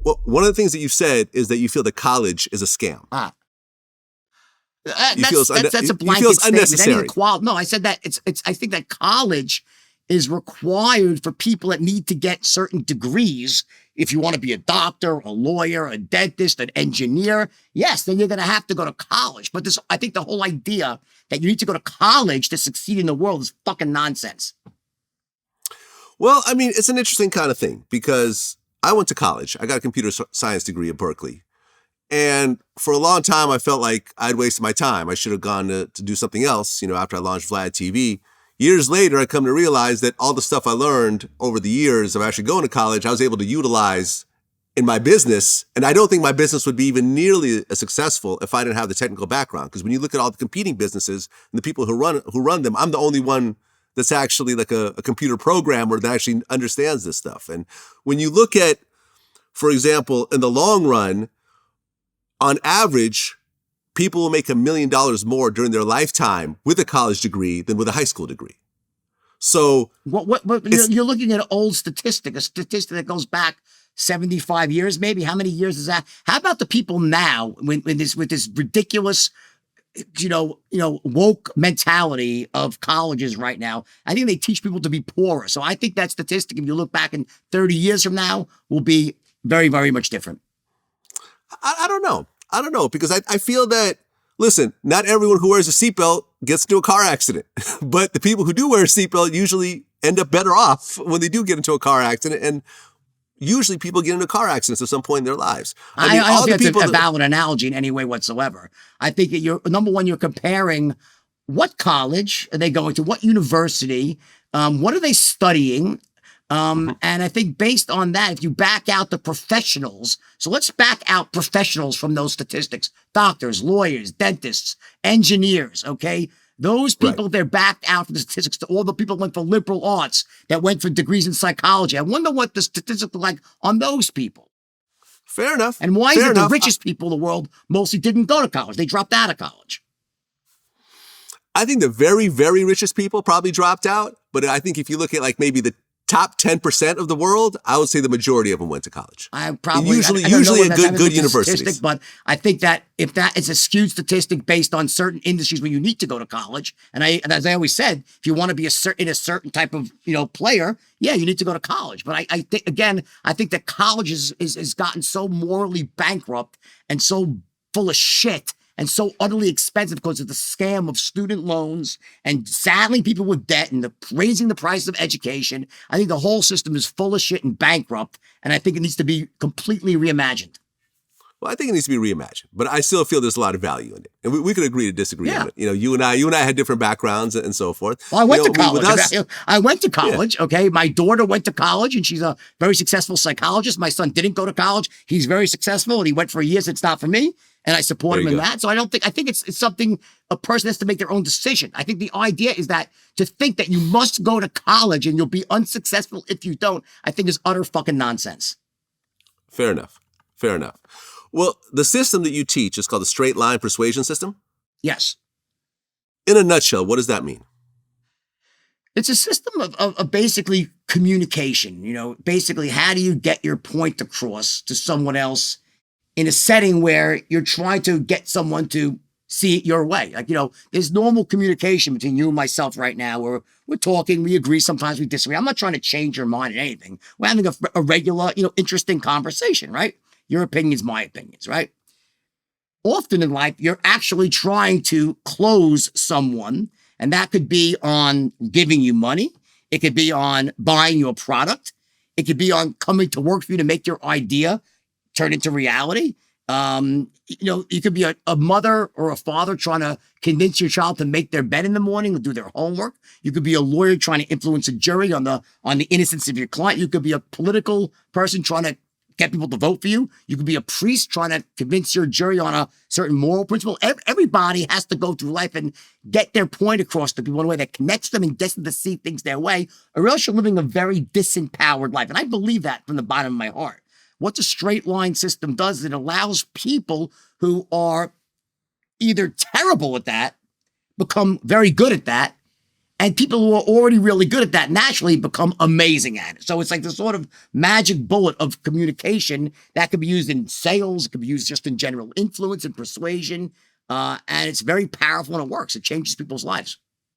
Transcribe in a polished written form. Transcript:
Well, one of the things that you said is that you feel that college is a scam. That's a blanket statement. No, I said that I think that college is required for people that need to get certain degrees. If you want to be a doctor, a lawyer, a dentist, an engineer, yes, then you're going to have to go to college. But I think the whole idea that you need to go to college to succeed in the world is fucking nonsense. Well, I mean, it's an interesting kind of thing because I went to college. I got a computer science degree at Berkeley. And for a long time, I felt like I'd wasted my time. I should have gone to do something else, after I launched VladTV. Years later, I come to realize that all the stuff I learned over the years of actually going to college, I was able to utilize in my business. And I don't think my business would be even nearly as successful if I didn't have the technical background. Because when you look at all the competing businesses and the people who run them, I'm the only one that's actually like a computer programmer that actually understands this stuff. And when you look at, for example, in the long run, on average, people will make $1 million more during their lifetime with a college degree than with a high school degree. So you're looking at an old statistic, a statistic that goes back 75 years, maybe. How many years is that? How about the people now with this ridiculous, woke mentality of colleges right now? I think they teach people to be poorer. So I think that statistic, if you look back in 30 years from now, will be very, very much different. I don't know, because I feel that, listen, not everyone who wears a seatbelt gets into a car accident, but the people who do wear a seatbelt usually end up better off when they do get into a car accident. And usually people get into car accidents at some point in their lives. I don't think that's a valid analogy in any way whatsoever. I think that you're comparing what college are they going to, what university, what are they studying? And I think based on that, if you back out the professionals, so let's back out professionals from those statistics, doctors, lawyers, dentists, engineers, okay? Those people, right, they're backed out from the statistics to all the people who went for liberal arts, that went for degrees in psychology. I wonder what the statistics are like on those people. Fair enough. And why is it the richest people in the world mostly didn't go to college? They dropped out of college. I think the very, very richest people probably dropped out. But I think if you look at like maybe the top 10% of the world, I would say the majority of them went to college. Usually at good universities. But I think that if that is a skewed statistic based on certain industries where you need to go to college, and as I always said, if you want to be a certain type of player, yeah, you need to go to college. But I think that college is gotten so morally bankrupt and so full of shit and so utterly expensive because of the scam of student loans and saddling people with debt and raising the price of education. I think the whole system is full of shit and bankrupt, and I think it needs to be completely reimagined. Well, I think it needs to be reimagined, but I still feel there's a lot of value in it. And we could agree to disagree on it. You and I had different backgrounds and so forth. Well, I went to college. I went to college, okay? My daughter went to college, and she's a very successful psychologist. My son didn't go to college. He's very successful, and he went for a year. It's not for me. And I support him in that. So I think it's something a person has to make their own decision. I think the idea is that to think that you must go to college and you'll be unsuccessful if you don't, I think is utter fucking nonsense. Fair enough. Well, the system that you teach is called the straight line persuasion system? Yes. In a nutshell, what does that mean? It's a system of basically communication. Basically, how do you get your point across to someone else in a setting where you're trying to get someone to see it your way? There's normal communication between you and myself right now where we're talking, we agree, sometimes we disagree. I'm not trying to change your mind in anything. We're having a regular, interesting conversation, right? Your opinions, my opinions, right? Often in life, you're actually trying to close someone, and that could be on giving you money. It could be on buying you a product. It could be on coming to work for you to make your idea turn into reality. You could be a mother or a father trying to convince your child to make their bed in the morning or do their homework. You could be a lawyer trying to influence a jury on the innocence of your client. You could be a political person trying to get people to vote for you. You could be a priest trying to convince your jury on a certain moral principle. Everybody has to go through life and get their point across to people in a way that connects them and gets them to see things their way, or else you're living a very disempowered life. And I believe that from the bottom of my heart. What the straight line system does is it allows people who are either terrible at that become very good at that, And people who are already really good at that naturally become amazing at it. So it's like the sort of magic bullet of communication that could be used in sales. It could be used just in general influence and persuasion. And it's very powerful and it works. It changes people's lives.